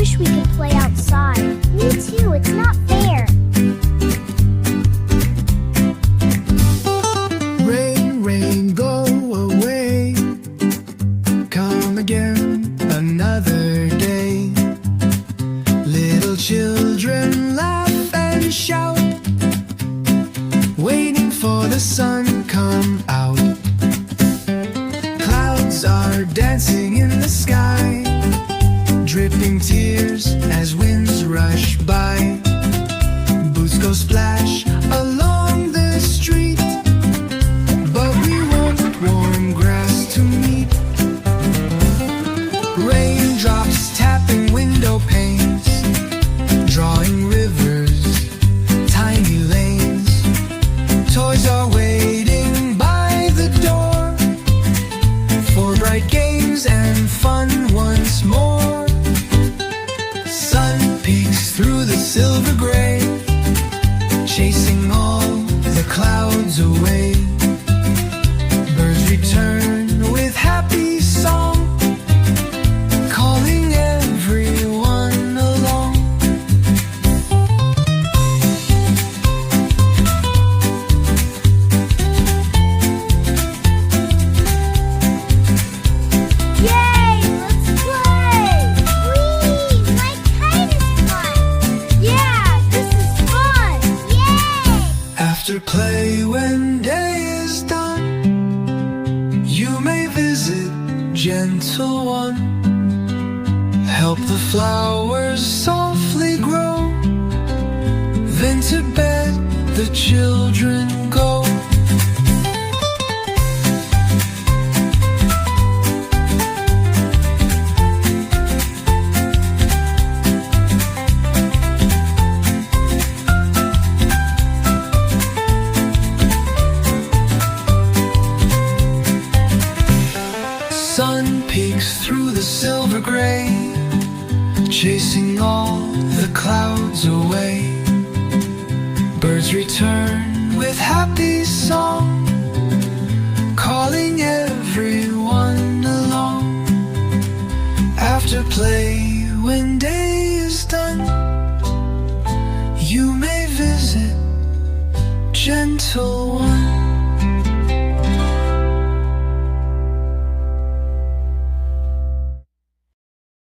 wish we could play outside. Me too, it's not fair. Rain, rain, go away. Come again another day. Little children laugh and shout, waiting for the sun come out. Clouds are dancing in the sky, dripping tears as winds rush by. Boots go splash along the street, but we want warm grass to meet. Raindrops tapping window panes, drawing rivers, tiny lanes. Toys are waiting by the door for bright games and fun once more. Sun peeks through the silver gray, chasing all the clouds away. Birds return with happy song, calling everyone along. Yay, let's play! Whee, my kite is fun! Yeah, this is fun! Yay! After play, when day is done, you may visit, gentle one. Help the flowers softly grow, then to bed the children go. Sun peeks through the silver gray, chasing all the clouds away. Birds return with happy song, calling everyone along. After play, when day is done, you